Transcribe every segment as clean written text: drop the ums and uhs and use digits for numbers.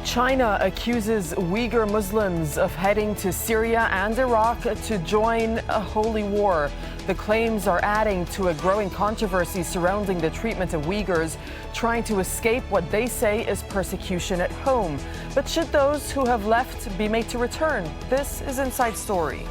China accuses Uighur Muslims of heading to Syria and Iraq to join a holy war. The claims are adding to a growing controversy surrounding the treatment of Uyghurs trying to escape what they say is persecution at home. But should those who have left be made to return? This is Inside Story.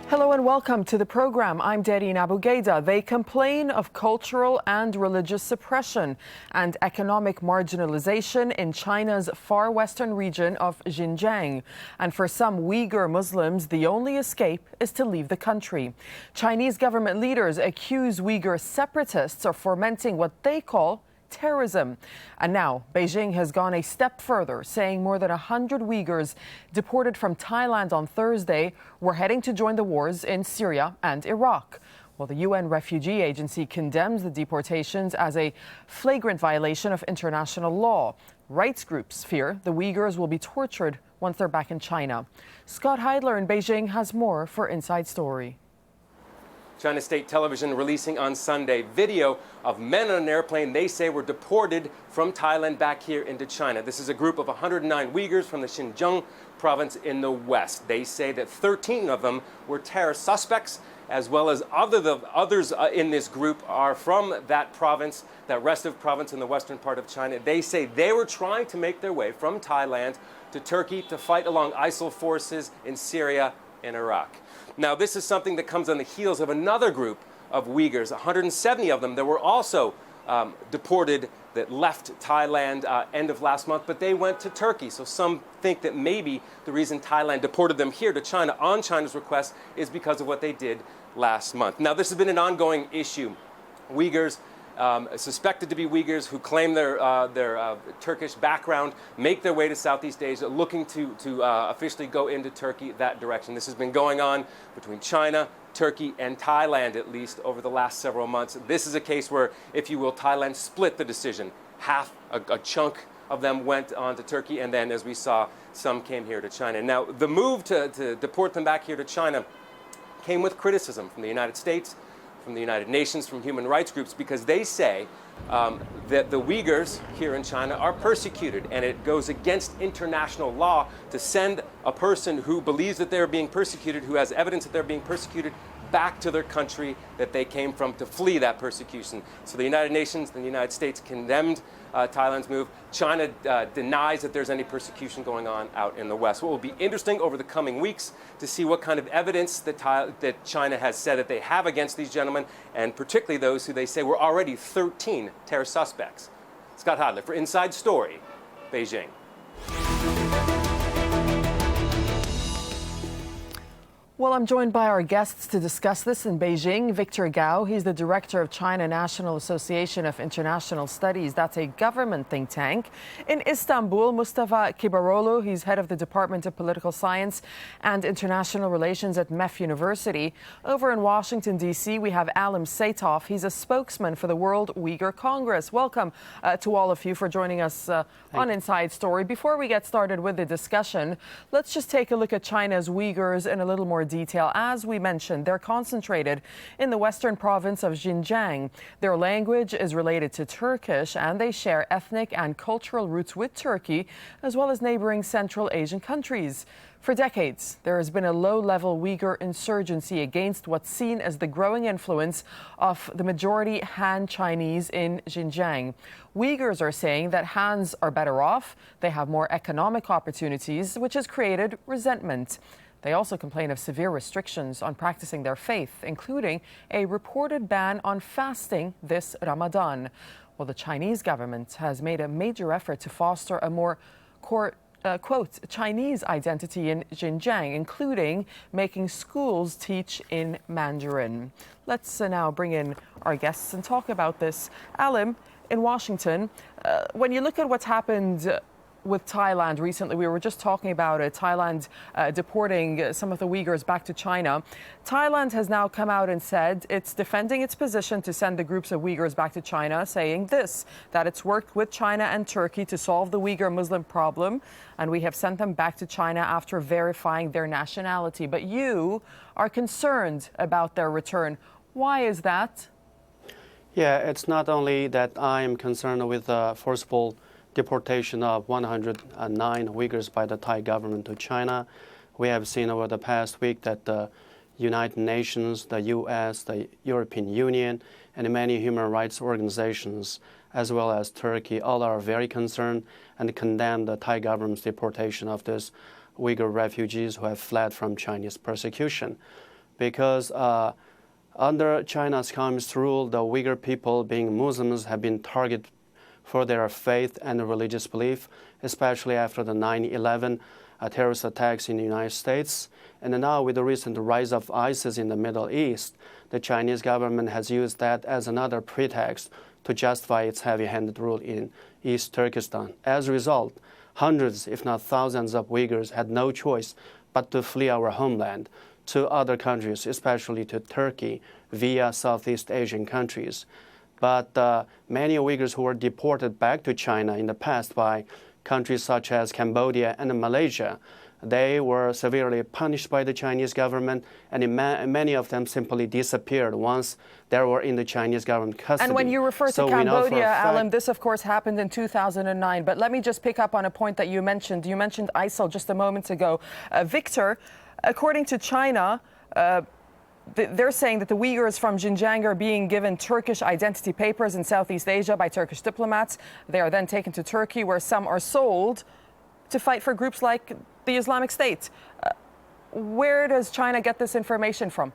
Hello and welcome to the program. I'm Darine Abougaida. They complain of cultural and religious suppression and economic marginalisation in China's far western region of Xinjiang. And for some Uyghur Muslims, the only escape is to leave the country. Chinese government leaders accuse Uyghur separatists of fomenting what they call terrorism. And now Beijing has gone a step further, saying more than 100 Uyghurs deported from Thailand on Thursday were heading to join the wars in Syria and Iraq. Well, the UN Refugee Agency condemns the deportations as a flagrant violation of international law. Rights groups fear the Uyghurs will be tortured once they're back in China. Scott Heidler in Beijing has more for Inside Story. China State Television releasing on Sunday video of men on an airplane they say were deported from Thailand back here into China. This is a group of 109 Uyghurs from the Xinjiang province in the west. They say that 13 of them were terror suspects, as well as others in this group are from that province, that restive province in the western part of China. They say they were trying to make their way from Thailand to Turkey to fight along ISIL forces in Syria and Iraq. Now, this is something that comes on the heels of another group of Uyghurs, 170 of them that were also deported, that left Thailand end of last month, but they went to Turkey. So some think that maybe the reason Thailand deported them here to China on China's request is because of what they did last month. Now, this has been an ongoing issue. Uyghurs, suspected to be Uyghurs who claim their Turkish background, make their way to Southeast Asia, looking to officially go into Turkey that direction. This has been going on between China, Turkey, and Thailand, at least over the last several months. This is a case where, if you will, Thailand split the decision. Half, a chunk of them went on to Turkey, and then, as we saw, some came here to China. Now, the move to deport them back here to China came with criticism from the United States, from the United Nations, from human rights groups, because they say that the Uyghurs here in China are persecuted, and it goes against international law to send a person who believes that they're being persecuted, who has evidence that they're being persecuted, back to their country that they came from to flee that persecution. So the United Nations and the United States condemned Thailand's move. China denies that there's any persecution going on out in the West. What will be interesting over the coming weeks to see what kind of evidence that China has said that they have against these gentlemen, and particularly those who they say were already 13 terror suspects. Scott Heidler for Inside Story, Beijing. Well, I'm joined by our guests to discuss this in Beijing. Victor Gao, he's the director of China National Association of International Studies. That's a government think tank. In Istanbul, Mustafa Kibaroglu, he's head of the Department of Political Science and International Relations at MEF University. Over in Washington, D.C., we have Alim Saitov. He's a spokesman for the World Uyghur Congress. Welcome to all of you for joining us on Inside Story. Before we get started with the discussion, let's just take a look at China's Uyghurs in a little more detail. As we mentioned, they're concentrated in the western province of Xinjiang. Their language is related to Turkish, and they share ethnic and cultural roots with Turkey, as well as neighboring Central Asian countries. For decades, there has been a low-level Uyghur insurgency against what's seen as the growing influence of the majority Han Chinese in Xinjiang. Uyghurs are saying that Hans are better off, they have more economic opportunities, which has created resentment. They also complain of severe restrictions on practicing their faith, including a reported ban on fasting this Ramadan. Well, the Chinese government has made a major effort to foster a more, quote, Chinese identity in Xinjiang, including making schools teach in Mandarin. Let's now bring in our guests and talk about this. Alim, in Washington, when you look at what's happened with Thailand recently. We were just talking about it. Thailand deporting some of the Uyghurs back to China. Thailand has now come out and said it's defending its position to send the groups of Uyghurs back to China, saying this, that it's worked with China and Turkey to solve the Uyghur Muslim problem, and we have sent them back to China after verifying their nationality. But you are concerned about their return. Why is that? Yeah, it's not only that I am concerned with the forcible deportation of 109 Uyghurs by the Thai government to China. We have seen over the past week that the United Nations, the US, the European Union, and many human rights organizations, as well as Turkey, all are very concerned and condemn the Thai government's deportation of these Uyghur refugees who have fled from Chinese persecution. Because under China's communist rule, the Uyghur people, being Muslims, have been targeted for their faith and religious belief, especially after the 9/11 terrorist attacks in the United States. And now with the recent rise of ISIS in the Middle East, the Chinese government has used that as another pretext to justify its heavy-handed rule in East Turkestan. As a result, hundreds, if not thousands of Uyghurs had no choice but to flee our homeland to other countries, especially to Turkey, via Southeast Asian countries. But many Uyghurs who were deported back to China in the past by countries such as Cambodia and Malaysia, they were severely punished by the Chinese government, and many of them simply disappeared once they were in the Chinese government custody. And when you refer to Cambodia, Alan, this of course happened in 2009. But let me just pick up on a point that you mentioned. You mentioned ISIL just a moment ago. Victor, according to China, they're saying that the Uyghurs from Xinjiang are being given Turkish identity papers in Southeast Asia by Turkish diplomats. They are then taken to Turkey, where some are sold to fight for groups like the Islamic State. Where does China get this information from?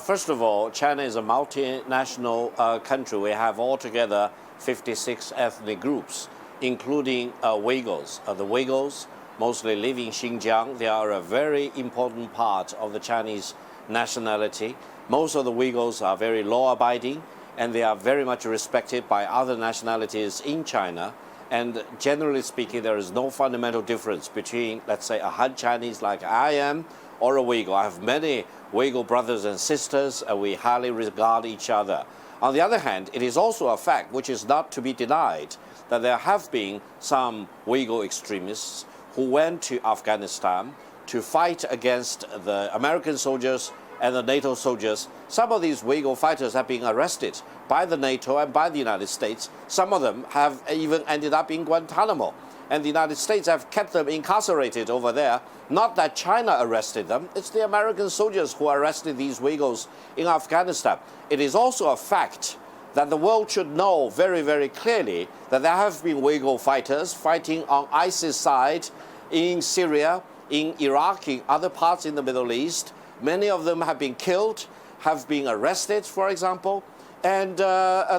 First of all, China is a multinational country. We have altogether 56 ethnic groups, including Uyghurs. The Uyghurs mostly live in Xinjiang. They are a very important part of the Chinese nationality. Most of the Uyghurs are very law-abiding, and they are very much respected by other nationalities in China. And generally speaking, there is no fundamental difference between, let's say, a Han Chinese like I am or a Uyghur. I have many Uyghur brothers and sisters, and we highly regard each other. On the other hand, it is also a fact which is not to be denied that there have been some Uyghur extremists who went to Afghanistan to fight against the American soldiers and the NATO soldiers. Some of these Uyghur fighters have been arrested by the NATO and by the United States. Some of them have even ended up in Guantanamo. And the United States have kept them incarcerated over there. Not that China arrested them, it's the American soldiers who arrested these Uyghurs in Afghanistan. It is also a fact that the world should know very, very clearly that there have been Uyghur fighters fighting on ISIS side in Syria, in Iraq, in other parts in the Middle East. Many of them have been killed, have been arrested, for example. And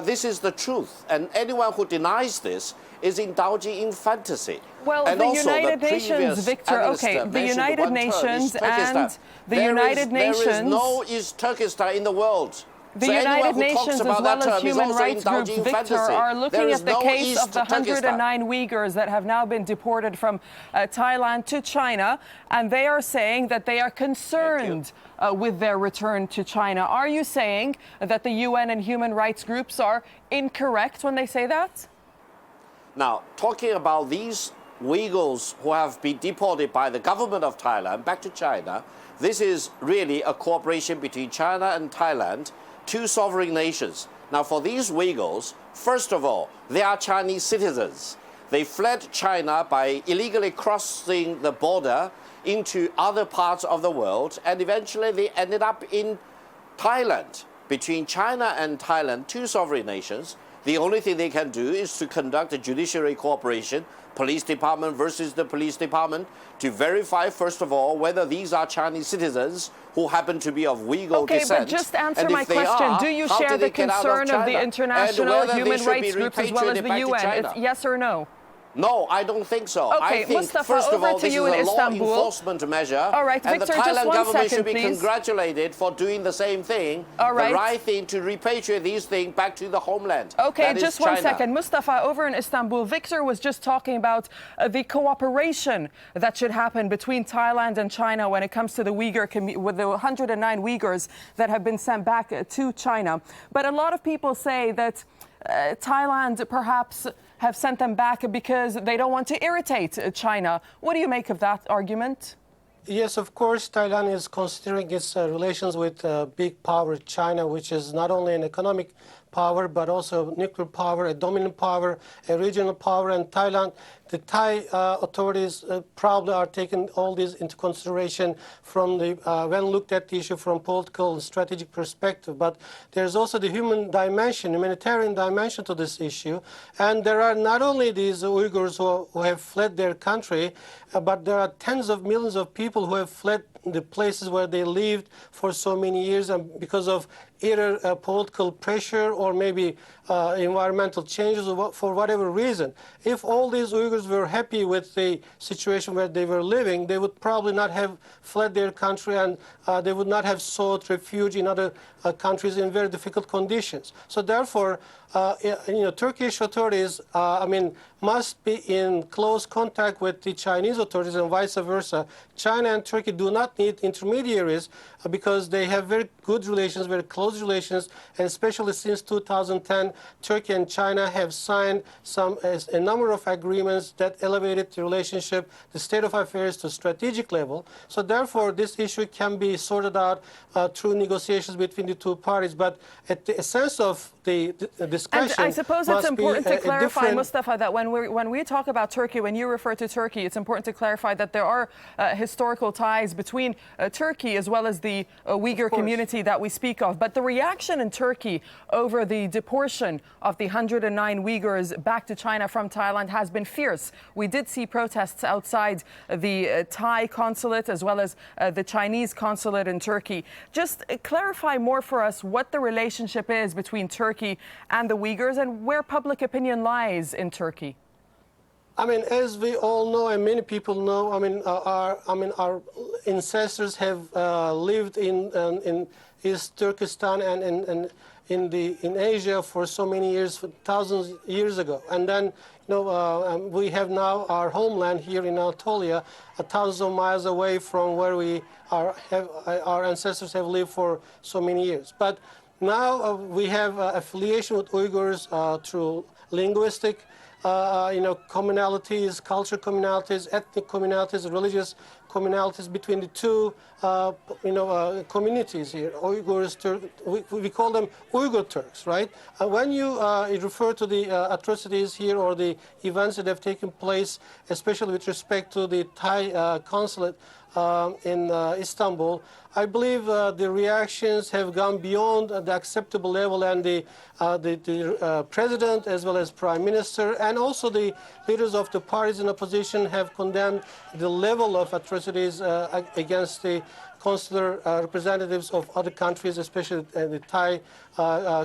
this is the truth. And anyone who denies this is indulging in fantasy. Well, and the also United Nations, Victor, okay, the United Nations and the United Nations... There is no East Turkestan in the world. The United Nations, as well as human rights groups, Victor, are looking at the case of the 109 Uyghurs that have now been deported from Thailand to China, and they are saying that they are concerned with their return to China. Are you saying that the UN and human rights groups are incorrect when they say that? Now, talking about these Uyghurs who have been deported by the government of Thailand back to China, this is really a cooperation between China and Thailand, two sovereign nations. Now, for these Uyghurs, first of all, they are Chinese citizens. They fled China by illegally crossing the border into other parts of the world, and eventually they ended up in Thailand. Between China and Thailand, two sovereign nations, the only thing they can do is to conduct a judiciary cooperation, police department versus the police department, to verify, first of all, whether these are Chinese citizens who happen to be of Uyghur descent. Okay, but just answer my question. Do you share the concern of the international human rights groups as well as the UN? It's yes or no? No, I don't think so. Okay, I think, Mustafa, first of over all, to this is you in a law Istanbul. enforcement measure. All right, and Victor, the just Thailand one government second, should be please. congratulated for doing the same thing. All right. The right thing to repatriate these things back to the homeland. Okay, that just is one China. second. Mustafa, over in Istanbul, Victor was just talking about the cooperation that should happen between Thailand and China when it comes to the Uyghur with the 109 Uyghurs that have been sent back to China. But a lot of people say that Thailand perhaps have sent them back because they don't want to irritate China. What do you make of that argument? Yes, of course, Thailand is considering its relations with big power China, which is not only an economic power, but also nuclear power, a dominant power, a regional power. And Thailand, the Thai authorities probably are taking all this into consideration from the when looked at the issue from political and strategic perspective. But there's also the humanitarian dimension to this issue. And there are not only these Uyghurs who have fled their country, but there are tens of millions of people who have fled the places where they lived for so many years, and because of either political pressure or maybe environmental changes or for whatever reason. If all these Uyghurs were happy with the situation where they were living, they would probably not have fled their country, and they would not have sought refuge in other countries in very difficult conditions. So therefore, Turkish authorities, must be in close contact with the Chinese authorities and vice versa. China and Turkey do not need intermediaries because they have very good relations, very close relations, and especially since 2010, Turkey and China have signed a number of agreements that elevated the relationship, the state of affairs to strategic level. So therefore, this issue can be sorted out through negotiations between the two parties. But at the essence of the discussion, and I suppose it's important to clarify, Mustafa, that when we talk about Turkey, when you refer to Turkey, it's important to clarify that there are historical ties between Turkey as well as the Uyghur community that we speak of. But the reaction in Turkey over the deportation of the 109 Uyghurs back to China from Thailand has been fierce. We did see protests outside the Thai consulate as well as the Chinese consulate in Turkey. Just clarify more for us what the relationship is between Turkey and the Uyghurs and where public opinion lies in Turkey. As we all know, and many people know, our ancestors have lived in East Turkestan and in Asia for so many years, for thousands of years ago. And then, we have now our homeland here in Anatolia, thousands of miles away from where our ancestors have lived for so many years. But now we have affiliation with Uyghurs through linguistic commonalities, cultural commonalities, ethnic commonalities, religious commonalities between the two, communities here. Uyghurs, we call them Uyghur Turks, right? When you refer to the atrocities here or the events that have taken place, especially with respect to the Thai consulate in Istanbul, I believe the reactions have gone beyond the acceptable level, and the president as well as prime minister and also the leaders of the parties in opposition have condemned the level of atrocities against the consular representatives of other countries, especially the Thai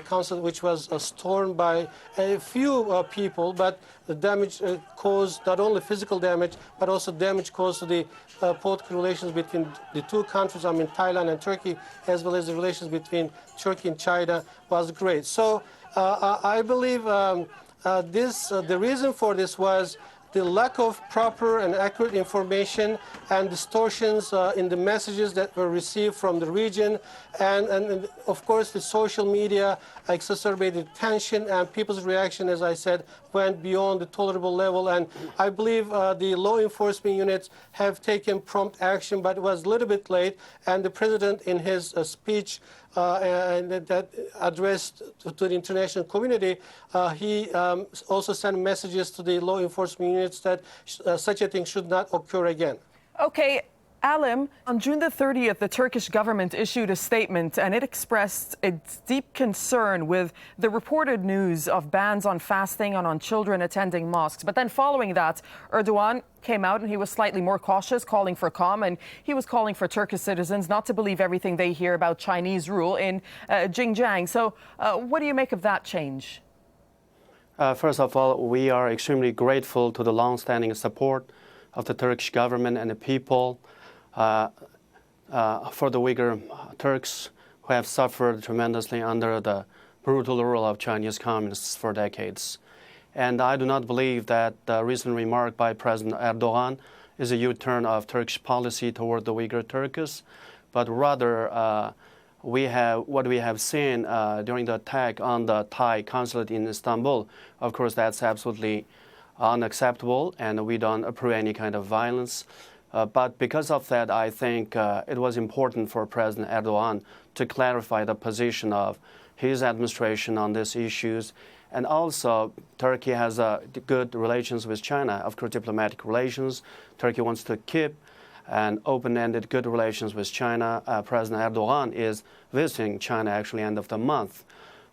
consulate, which was stormed by a few people, but the damage caused not only physical damage, but also damage caused to the political relations between the two countries, Thailand and Turkey, as well as the relations between Turkey and China was great. So I believe the reason for this was the lack of proper and accurate information and distortions in the messages that were received from the region. And of course, the social media exacerbated tension, and people's reaction, as I said, went beyond the tolerable level. And I believe the law enforcement units have taken prompt action, but it was a little bit late. And the president, in his speech that addressed to the international community, he also sent messages to the law enforcement units that such a thing should not occur again. Okay. Alim, on June the 30th, the Turkish government issued a statement and it expressed its deep concern with the reported news of bans on fasting and on children attending mosques. But then following that, Erdogan came out and he was slightly more cautious, calling for calm, and he was calling for Turkish citizens not to believe everything they hear about Chinese rule in Xinjiang. So what do you make of that change? First of all, we are extremely grateful to the long-standing support of the Turkish government and the people for the Uyghur Turks who have suffered tremendously under the brutal rule of Chinese communists for decades. And I do not believe that the recent remark by President Erdogan is a U-turn of Turkish policy toward the Uyghur Turks, but rather what we have seen during the attack on the Thai consulate in Istanbul. Of course, that's absolutely unacceptable, and we don't approve any kind of violence. But because of that, I think it was important for President Erdogan to clarify the position of his administration on these issues. And also, Turkey has good relations with China, of course, diplomatic relations. Turkey wants to keep an open-ended good relations with China. President Erdogan is visiting China actually end of the month.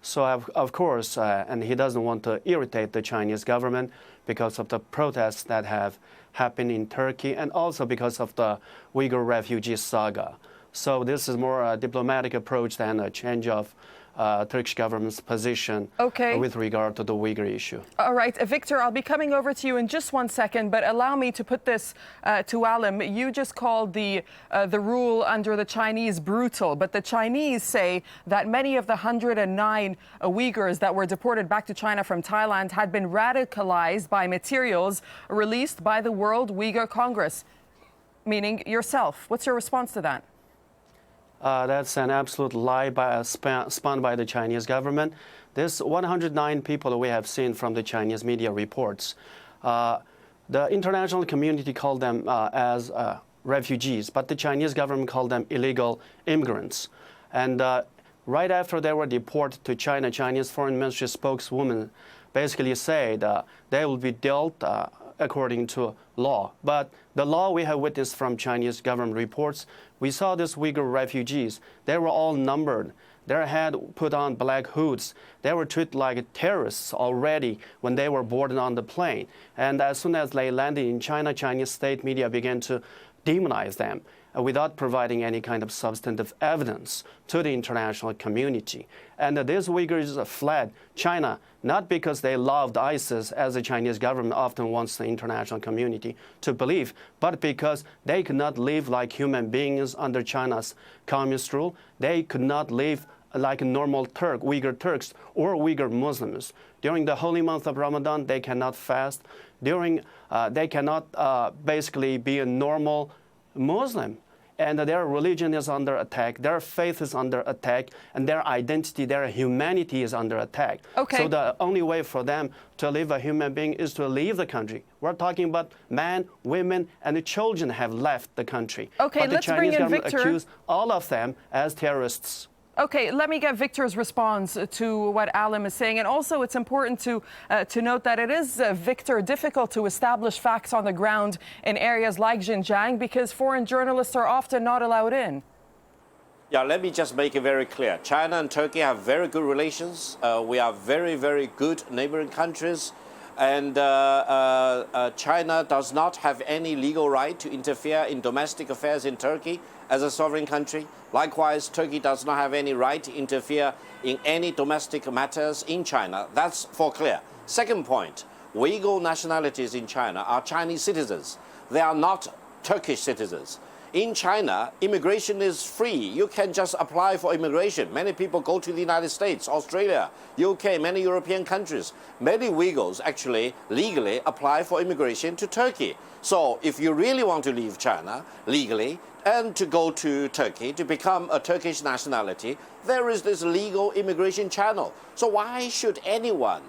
So, of course, and he doesn't want to irritate the Chinese government because of the protests that have happened in Turkey and also because of the Uyghur refugee saga. So this is more a diplomatic approach than a change of Turkish government's position with regard to the Uyghur issue. All right, Victor, I'll be coming over to you in just one second, but allow me to put this to Alim. You just called the rule under the Chinese brutal, but the Chinese say that many of the 109 Uyghurs that were deported back to China from Thailand had been radicalized by materials released by the World Uyghur Congress, meaning yourself. What's your response to that? That's an absolute lie spun by the Chinese government. This 109 people that we have seen from the Chinese media reports, the international community called them as refugees, but the Chinese government called them illegal immigrants. And right after they were deported to China, Chinese Foreign Ministry spokeswoman basically said they will be dealt according to law. But the law we have witnessed from Chinese government reports, we saw these Uyghur refugees. They were all numbered. They had put on black hoods. They were treated like terrorists already when they were boarded on the plane. And as soon as they landed in China, Chinese state media began to demonize them without providing any kind of substantive evidence to the international community. And these Uyghurs fled China, not because they loved ISIS, as the Chinese government often wants the international community to believe, but because they could not live like human beings under China's communist rule. They could not live like a normal Turk, Uyghur Turks or Uyghur Muslims. During the holy month of Ramadan, they cannot fast. They cannot basically be a normal Muslim. And their religion is under attack, their faith is under attack, and their identity, their humanity is under attack. So the only way for them to live a human being is to leave the country. We're talking about men, women, and the children have left the country. But the Chinese government accuse all of them as terrorists. Okay, let me get Victor's response to what Alim is saying. And also, it's important to note that it is, Victor, difficult to establish facts on the ground in areas like Xinjiang because foreign journalists are often not allowed in. Yeah, let me just make it very clear. China and Turkey have very good relations. We are very, very good neighboring countries. And China does not have any legal right to interfere in domestic affairs in Turkey as a sovereign country. Likewise, Turkey does not have any right to interfere in any domestic matters in China. That's for clear. Second point, Uyghur nationalities in China are Chinese citizens. They are not Turkish citizens. In China, immigration is free. You can just apply for immigration. Many people go to the United States, Australia, UK, many European countries. Many Uyghurs actually legally apply for immigration to Turkey. So if you really want to leave China legally and to go to Turkey to become a Turkish nationality, there is this legal immigration channel. So why should anyone,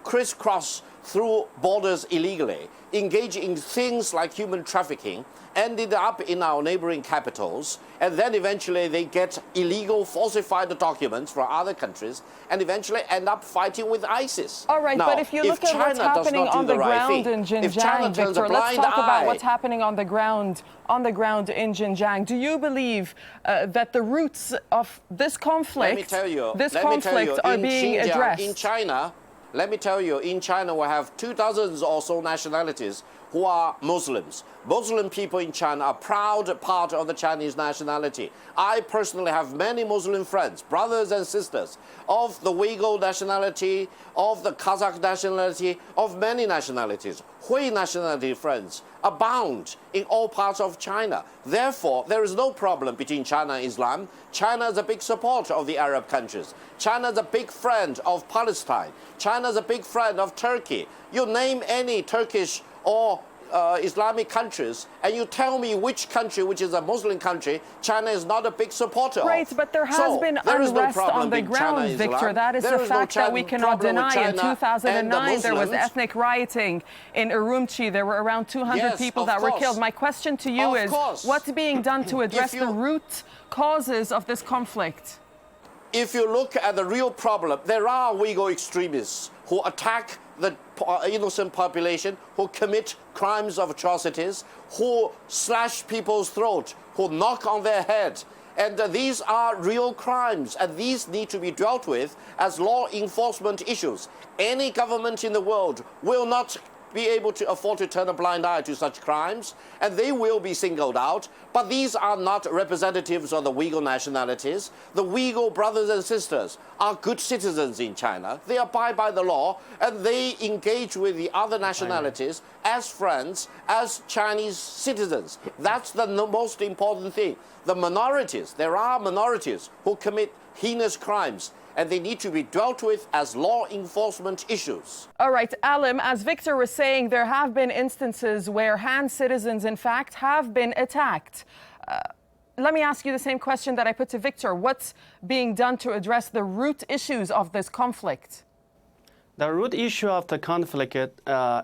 crisscross through borders illegally, engage in things like human trafficking, ended up in our neighboring capitals, and then eventually they get illegal falsified documents from other countries, and eventually end up fighting with ISIS. All right, now, but if you look at what's happening on the ground in Xinjiang, Victor, let's talk about what's happening on the ground in Xinjiang. Do you believe that the roots of this conflict, are being addressed? In China, Let me tell you, in China, we have 2 dozen or so nationalities who are Muslims. Muslim people in China are proud part of the Chinese nationality. I personally have many Muslim friends, brothers and sisters, of the Uighur nationality, of the Kazakh nationality, of many nationalities. Hui nationality friends abound in all parts of China. Therefore, there is no problem between China and Islam. China is a big supporter of the Arab countries. China is a big friend of Palestine. China is a big friend of Turkey. You name any Turkish or Islamic countries, and you tell me which country, which is a Muslim country, China is not a big supporter of. Right, but there has been unrest on the ground, Victor. That is a fact that we cannot deny. In 2009, there was ethnic rioting in Urumqi. There were around 200 people that were killed. My question to you is, what's being done to address the root causes of this conflict? If you look at the real problem, there are Uyghur extremists who attack the innocent population, who commit crimes of atrocities, who slash people's throats, who knock on their head. And these are real crimes, and these need to be dealt with as law enforcement issues. Any government in the world will not be able to afford to turn a blind eye to such crimes, and they will be singled out. But these are not representatives of the Uyghur nationalities. The Uyghur brothers and sisters are good citizens in China. They abide by the law, and they engage with the other nationalities as friends, as Chinese citizens. That's the most important thing. The minorities, there are minorities who commit heinous crimes, and they need to be dealt with as law enforcement issues. All right, Alim, as Victor was saying, there have been instances where Han citizens, in fact, have been attacked. Let me ask you the same question that I put to Victor. What's being done to address the root issues of this conflict? The root issue of the conflict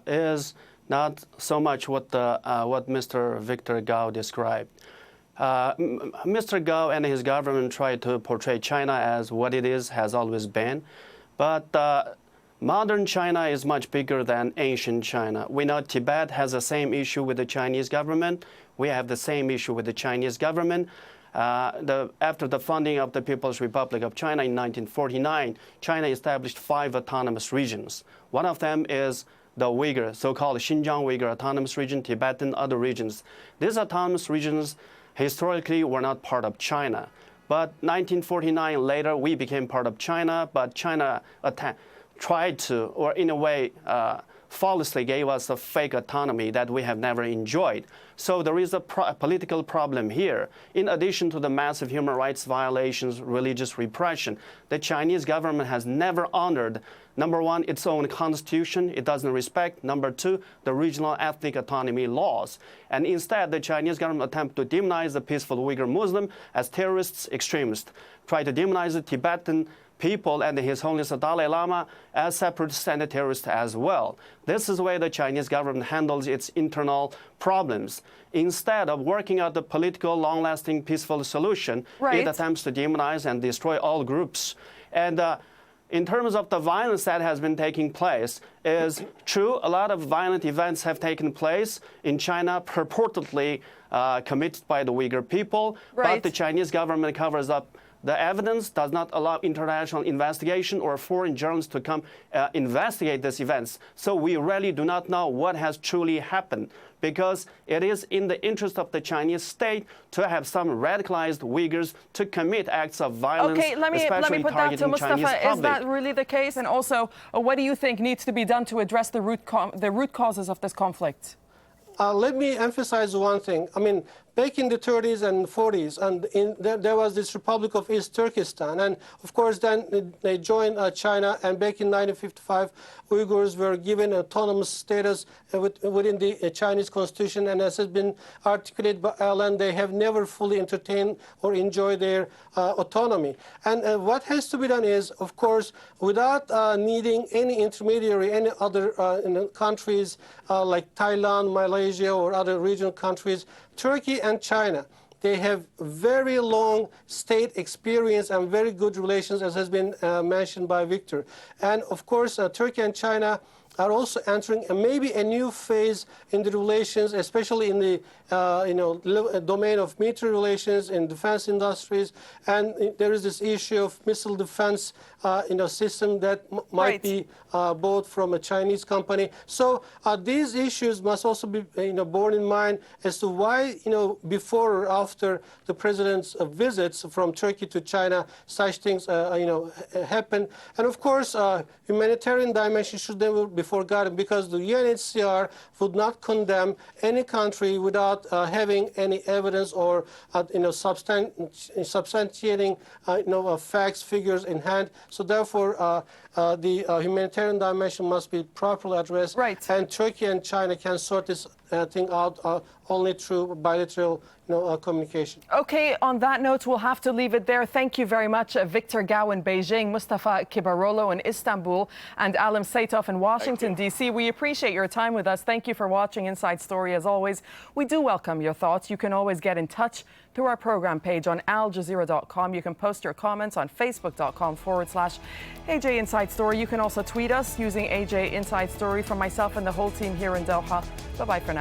is not so much what Mr. Victor Gao described. Mr. Gao and his government tried to portray China as what it is, has always been. But modern China is much bigger than ancient China. We know Tibet has the same issue with the Chinese government. We have the same issue with the Chinese government. After the founding of the People's Republic of China in 1949, China established 5 autonomous regions. One of them is the Uighur, so-called Xinjiang Uighur Autonomous Region, Tibetan, other regions. These autonomous regions historically were not part of China. But 1949 later, we became part of China, but China tried to, or in a way, falsely gave us a fake autonomy that we have never enjoyed. So there is a political problem here. In addition to the massive human rights violations, religious repression, the Chinese government has never honored, number one, its own constitution. It doesn't respect. Number two, the regional ethnic autonomy laws. And instead, the Chinese government attempt to demonize the peaceful Uyghur Muslim as terrorists, extremists, try to demonize the Tibetan people and His Holiness the Dalai Lama as separatists and terrorists as well. This is the way the Chinese government handles its internal problems. Instead of working out the political, long-lasting, peaceful solution, it attempts to demonize and destroy all groups. And in terms of the violence that has been taking place, is true, a lot of violent events have taken place in China, purportedly committed by the Uyghur people, but the Chinese government covers up the evidence, does not allow international investigation or foreign journalists to come investigate these events. So we really do not know what has truly happened, because it is in the interest of the Chinese state to have some radicalized Uyghurs to commit acts of violence, okay, let me put that to Mustafa. Is that really the case? And also, what do you think needs to be done to address the root causes of this conflict? Let me emphasize one thing. I mean, back in the 30s and 40s, and there was this Republic of East Turkestan, and of course then they joined China, and back in 1955, Uyghurs were given autonomous status within the Chinese constitution, and as has been articulated by Alan, they have never fully entertained or enjoyed their autonomy. And what has to be done is, of course, without needing any intermediary, any other countries like Thailand, Malaysia, or other regional countries, Turkey and China, they have very long state experience and very good relations, as has been mentioned by Victor. And of course, Turkey and China are also entering maybe a new phase in the relations, especially in the domain of military relations in defense industries. And there is this issue of missile defense system that might be bought from a Chinese company. So these issues must also be borne in mind as to why before or after the president's visits from Turkey to China, such things happen. And of course, humanitarian dimension should never be forgotten, because the UNHCR would not condemn any country without having any evidence or substantiating facts, figures in hand. So therefore, the humanitarian dimension must be properly addressed. Right. And Turkey and China can sort this thing out only through bilateral communication. Okay, on that note, we'll have to leave it there. Thank you very much, Victor Gao in Beijing, Mustafa Kibarolo in Istanbul, and Alim Saitov in Washington, D.C. We appreciate your time with us. Thank you for watching Inside Story. As always, we do welcome your thoughts. You can always get in touch through our program page on aljazeera.com. You can post your comments on facebook.com/AJ Inside Story. You can also tweet us using AJ Inside Story. From myself and the whole team here in Doha, bye-bye for now.